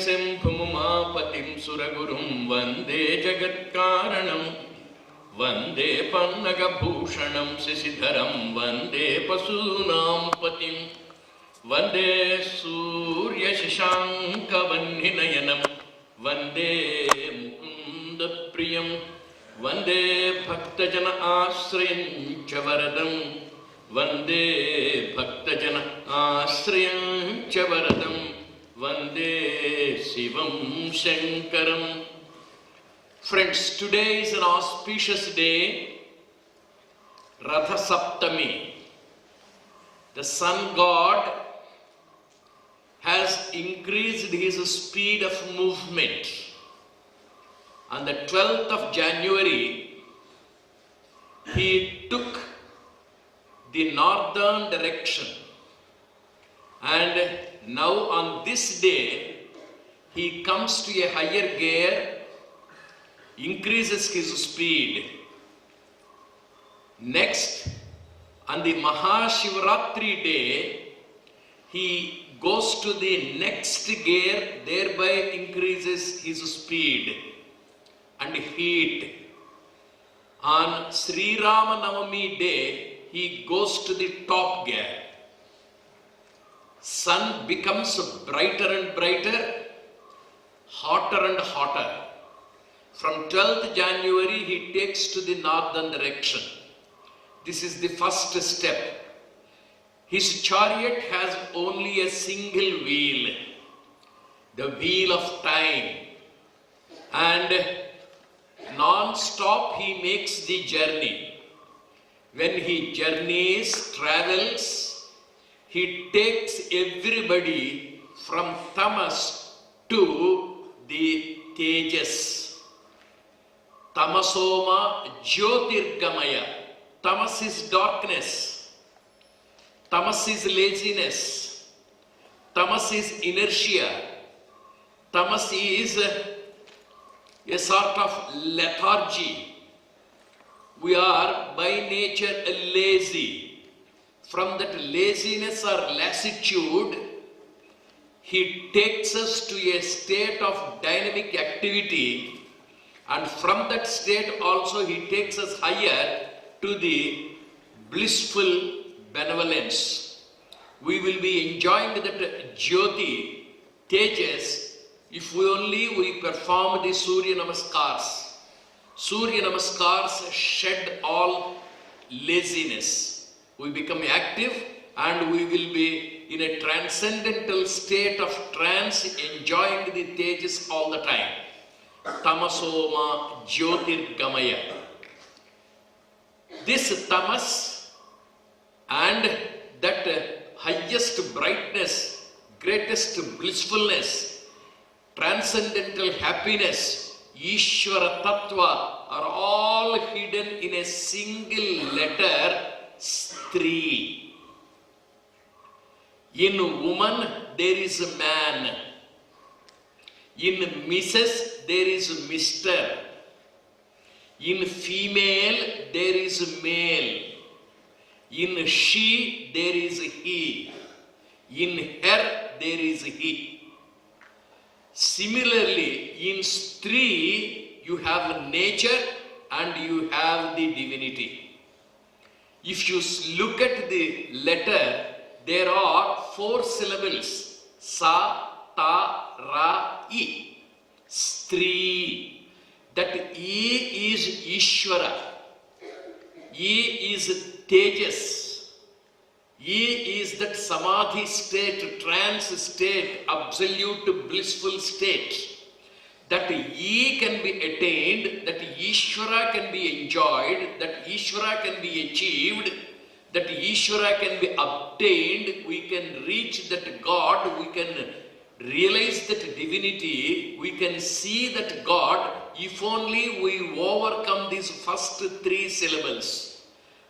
शम्भुमुमापतिं सुरगुरुं वन्दे जगत्कारणं वन्दे पन्नगभूषणं शशिधरं वन्दे पशूनां पतिं वन्दे सूर्यशशाङ्कवह्निनयनं वन्दे मुकुन्दप्रियं वन्दे भक्तजन आश्रयं च वरदं वन्दे भक्तजन आश्रयं च वरदं वन्दे शिवं शङ्करम्. Friends, today is an auspicious day, Ratha Saptami. The sun god has increased his speed of movement. On the 12th of January, he took the northern direction, and now on this day he comes to a higher gear, increases his speed. Next, on the Mahashivratri day, he goes to the next gear, thereby increases his speed and heat. On Sri Rama Navami day, he goes to the top gear. Sun becomes brighter and brighter, hotter and hotter. From 12th January, he takes to the northern direction. This is the first step. His chariot has only a single wheel, the wheel of time, and non-stop he makes the journey. When he journeys, travels, he takes everybody from tamas to the tejas. Tamasoma jyotirgamaya. Tamas is darkness. Tamas is laziness. Tamas is inertia. Tamas is a sort of lethargy. We are by nature lazy. From that laziness or lassitude, he takes us to a state of dynamic activity, and from that state also he takes us higher to the blissful benevolence. We will be enjoying that Jyoti, Tejas, if we perform the Surya Namaskars. Surya Namaskars shed all laziness. We become active and we will be in a transcendental state of trance, enjoying the Tejas all the time. Tamasoma Jyotirgamaya. This tamas and that highest brightness, greatest blissfulness, transcendental happiness, Ishvara Tattva are all hidden in a single letter, Stri. In woman there is a man. In Mrs. there is Mr. In female there is male. In she there is he. In her there is he. Similarly, in Stri you have nature and you have the divinity. If you look at the letter, there are 4 syllables. Sa, ta, ra, I. Stri. That E is Ishvara. E is Tejas. E is that Samadhi state, trance state, absolute blissful state. That E can be attained, that Ishvara can be enjoyed, that Ishvara can be achieved, that Ishvara can be obtained. We can reach that God, we can realize that divinity, we can see that God if only we overcome these first 3 syllables.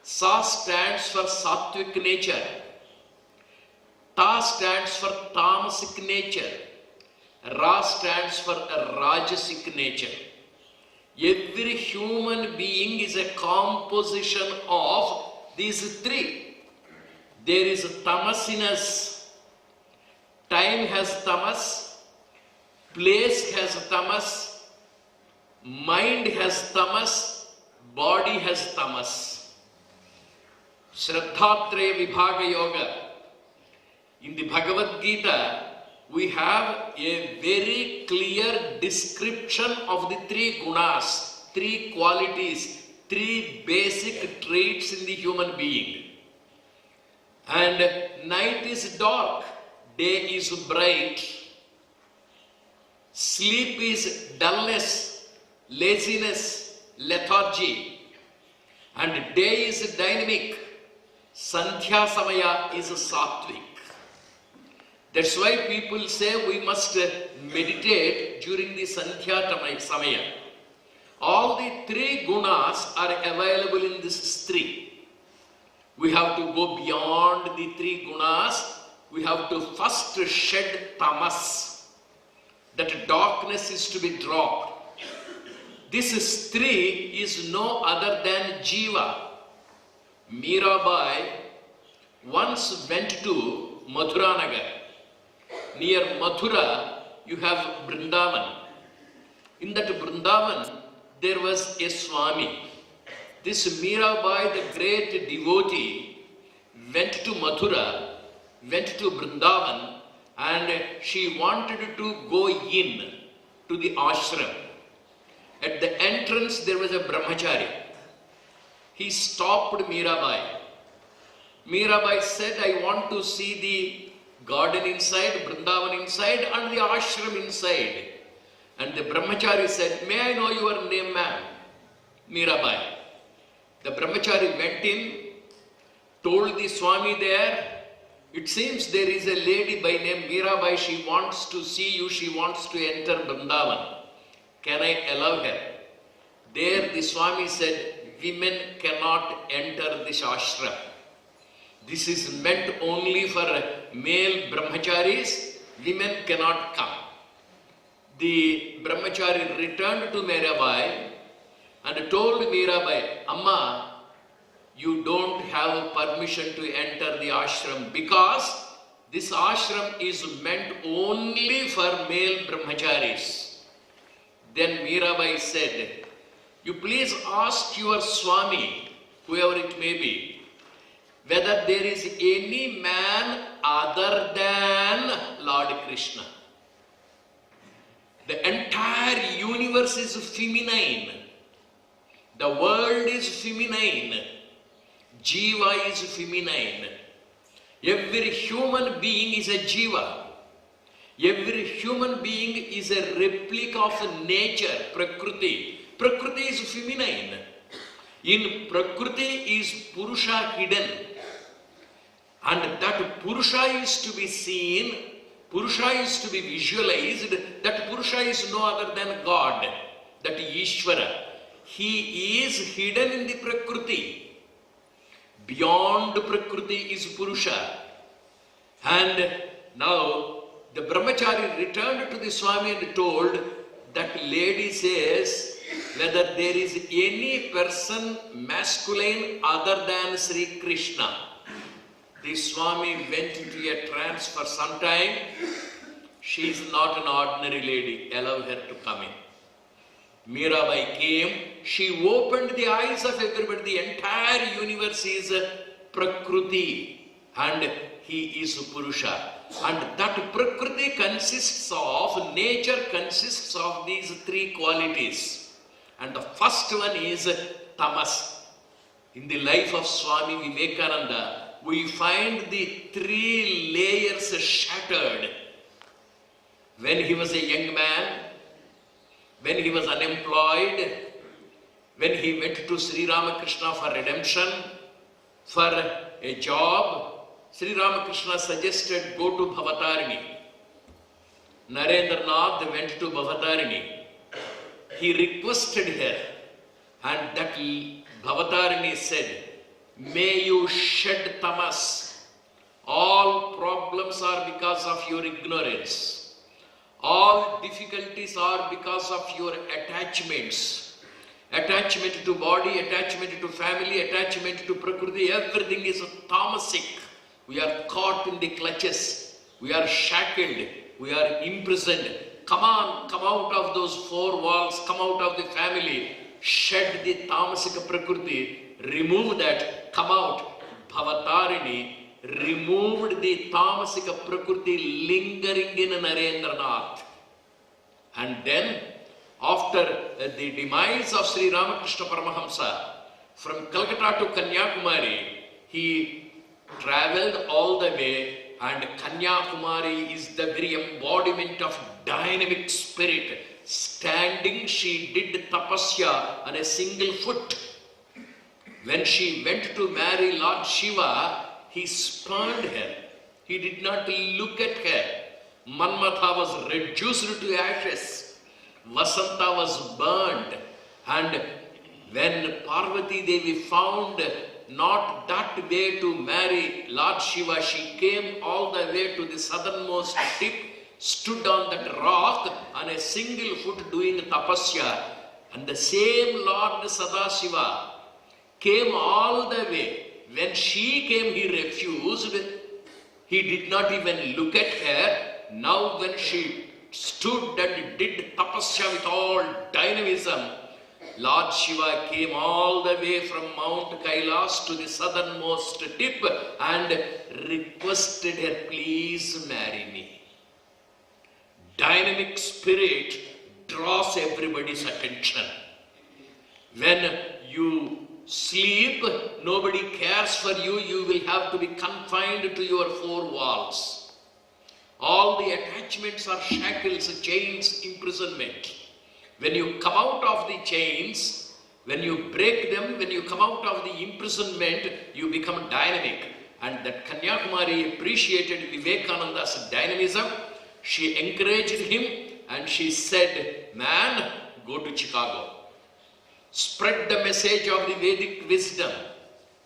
Sa stands for sattvic nature. Ta stands for tamasic nature. Ra stands for rajasic nature. Every human being is a composition of these 3. There is tamas in us. Time has tamas, place has tamas, mind has tamas, body has tamas. Shraddhatraya Vibhaga Yoga. In the Bhagavad Gita, we have a very clear description of the three gunas, three qualities, three basic traits in the human being. And night is dark, day is bright. Sleep is dullness, laziness, lethargy. And day is dynamic, Sandhya Samaya is sattvic. That's why people say we must meditate during the Sandhya Samaya. All the three gunas are available in this tree. We have to go beyond the three gunas. We have to first shed tamas. That darkness is to be dropped. This tree is no other than Jiva. Mirabai once went to Mathuranagar. Near Mathura, you have Vrindavan. In that Vrindavan, there was a Swami. This Mirabai, the great devotee, went to Mathura, went to Vrindavan, and she wanted to go in to the ashram. At the entrance, there was a brahmachari. He stopped Mirabai. Mirabai said, I want to see the garden inside, Vrindavan inside, and the ashram inside. And the brahmachari said, may I know your name, ma'am? Mirabai. The brahmachari went in, told the Swami there, it seems there is a lady by name Mirabai, she wants to see you, she wants to enter Vrindavan. Can I allow her? There the Swami said, women cannot enter this ashram. This is meant only for male brahmacharis, women cannot come. The brahmachari returned to Mirabai and told Mirabai, Amma, you don't have permission to enter the ashram because this ashram is meant only for male brahmacharis. Then Mirabai said, you please ask your Swami, whoever it may be, whether there is any man other than Lord Krishna. The entire universe is feminine. The world is feminine. Jiva is feminine. Every human being is a Jiva. Every human being is a replica of nature, Prakriti. Prakriti is feminine. In Prakriti is Purusha hidden. And that Purusha is to be seen, Purusha is to be visualized, that Purusha is no other than God, that Ishvara. He is hidden in the Prakriti. Beyond Prakriti is Purusha. And now the brahmachari returned to the Swami and told, that lady says, whether there is any person masculine other than Sri Krishna. The Swami went into a trance for some time. She is not an ordinary lady. Allow her to come in. Mirabai came. She opened the eyes of everybody. The entire universe is Prakriti and he is Purusha. And that Prakriti consists of, nature consists of these three qualities. And the first one is tamas. In the life of Swami Vivekananda, we find the three layers shattered. When he was a young man, when he was unemployed, when he went to Sri Ramakrishna for redemption, for a job, Sri Ramakrishna suggested go to Bhavatarini. Narendranath went to Bhavatarini. He requested her, and that Bhavatarini said, may you shed tamas. All problems are because of your ignorance. All difficulties are because of your attachments. Attachment to body, attachment to family, attachment to Prakriti, everything is tamasic. We are caught in the clutches. We are shackled. We are imprisoned. come on, come out of those four walls, come out of the family, shed the tamasika prakriti, remove that, come out. Bhavatarini removed the tamasika prakriti lingering in Narendranath. And then, after the demise of Sri Ramakrishna Paramahamsa, from Calcutta to Kanyakumari, he travelled all the way, and Kanyakumari is the very embodiment of dynamic spirit. Standing, she did tapasya on a single foot. When she went to marry Lord Shiva, he spurned her. He did not look at her. Manmatha was reduced to ashes. Vasanta was burned. And when Parvati Devi found not that way to marry Lord Shiva, she came all the way to the southernmost tip, stood on that rock on a single foot doing tapasya, and the same Lord Sadashiva came all the way. When she came, he refused. He did not even look at her. Now when she stood and did tapasya with all dynamism, Lord Shiva came all the way from Mount Kailas to the southernmost tip and requested her, please marry me. Dynamic spirit draws everybody's attention. When you sleep, nobody cares for you. You will have to be confined to your four walls. All the attachments are shackles, chains, imprisonment. When you come out of the chains, when you break them, when you come out of the imprisonment, you become dynamic. And that Kanyakumari appreciated Vivekananda's dynamism. She encouraged him and she said, man, go to Chicago. Spread the message of the Vedic wisdom.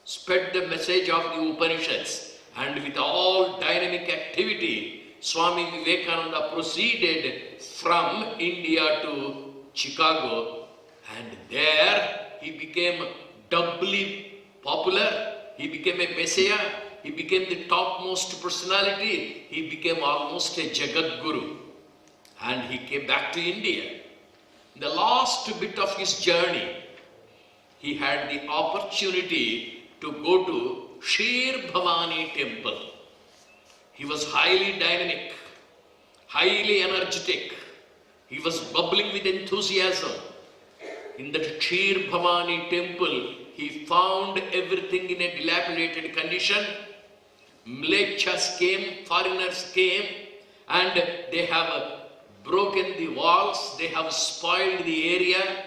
Spread the message of the Upanishads. And with all dynamic activity, Swami Vivekananda proceeded from India to Chicago, and there he became doubly popular. He became a messiah. He became the topmost personality. He became almost a Jagat Guru. And he came back to India. The last bit of his journey, he had the opportunity to go to Kshir Bhavani temple. He was highly dynamic, highly energetic. He was bubbling with enthusiasm. In that Kshir Bhavani temple, he found everything in a dilapidated condition. Mlechas came, foreigners came, and they have broken the walls, they have spoiled the area.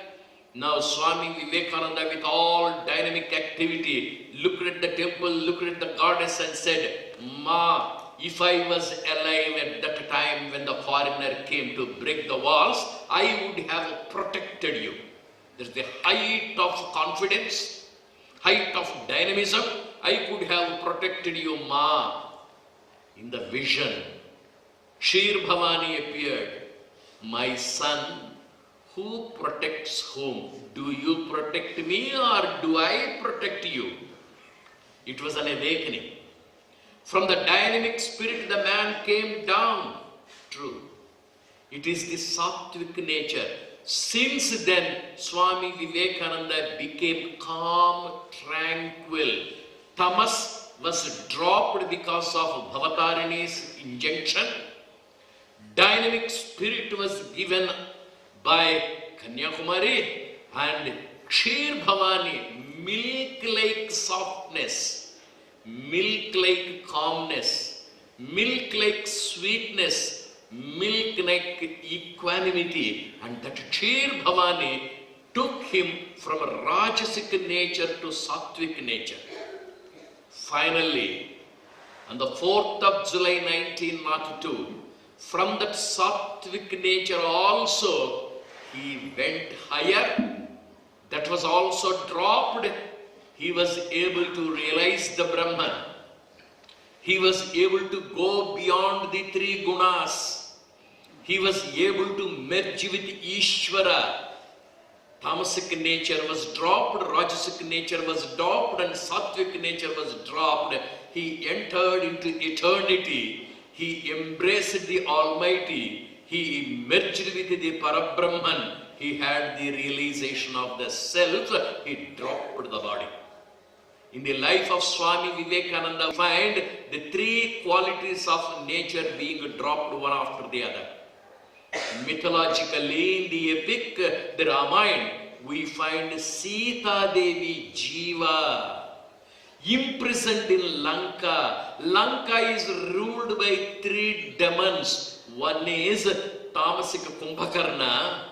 Now Swami Vivekananda, with all dynamic activity, looked at the temple, looked at the goddess and said, Ma, if I was alive at that time when the foreigner came to break the walls, I would have protected you. There's the height of confidence, height of dynamism. I could have protected you, Ma. In the vision, Kshir Bhavani appeared. My son, who protects whom? Do you protect me or do I protect you? It was an awakening. From the dynamic spirit, the man came down. True. It is the sattvic nature. Since then, Swami Vivekananda became calm, tranquil. Tamas was dropped because of Bhavatarini's injunction. Dynamic spirit was given by Kanyakumari, and Kshir Bhavani, milk-like softness, milk-like calmness, milk-like sweetness, milk-like equanimity, and that Kshir Bhavani took him from a Rajasic nature to Sattvic nature. Finally, on the 4th of July 1902, from that Sattvic nature also, he went higher. That was also dropped. He was able to realize the Brahman. He was able to go beyond the three gunas. He was able to merge with Ishvara. Tamasic nature was dropped, Rajasic nature was dropped, and Sattvic nature was dropped. He entered into eternity. He embraced the Almighty. he merged with the Parabrahman, he had the realization of the self, he dropped the body. In the life of Swami Vivekananda, we find the three qualities of nature being dropped one after the other. Mythologically, in the epic, the Ramayana, we find Sita Devi Jiva imprisoned in Lanka. Lanka is ruled by three demons. One is Tamasic Kumbhakarna,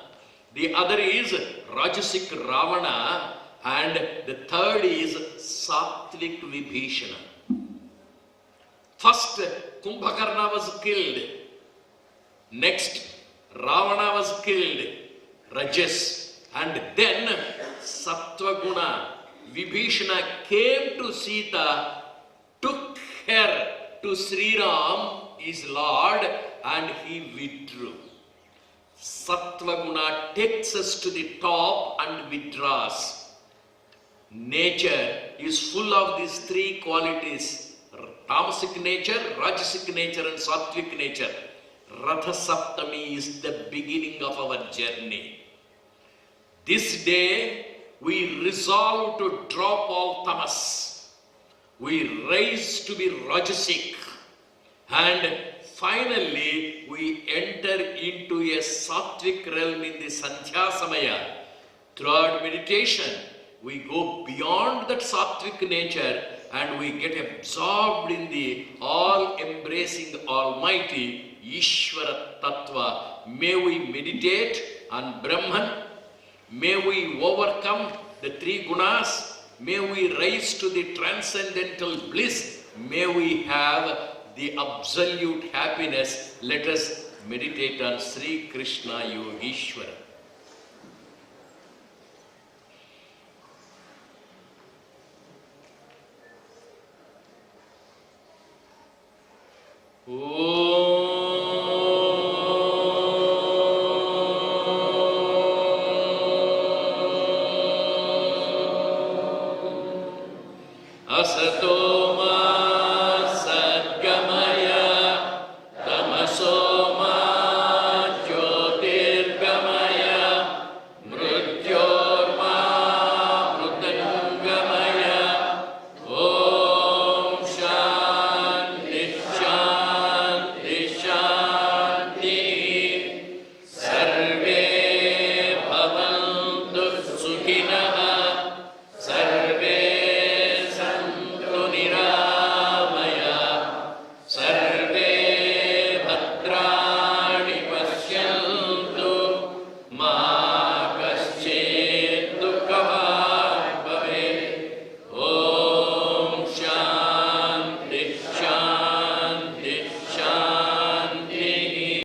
the other is Rajasic Ravana, and the third is Sattvic Vibhishana. First, Kumbhakarna was killed. Next, Ravana was killed, Rajas. And then Sattvaguna, Vibhishana came to Sita, took her to Sri Ram, his Lord, and he withdrew. Sattvaguna takes us to the top and withdraws. Nature is full of these three qualities: Tamasic nature, Rajasic nature, and Sattvic nature. Ratha Saptami is the beginning of our journey. This day, we resolve to drop all tamas. We rise to be Rajasic. And finally, we enter into a Sattvic realm in the Sandhya Samaya. Throughout meditation, we go beyond that Sattvic nature and we get absorbed in the all-embracing Almighty Ishvara Tattva. May we meditate on Brahman. May we overcome the three gunas. May we rise to the transcendental bliss. May we have the absolute happiness. Let us meditate on Sri Krishna Yogeshwara. Oh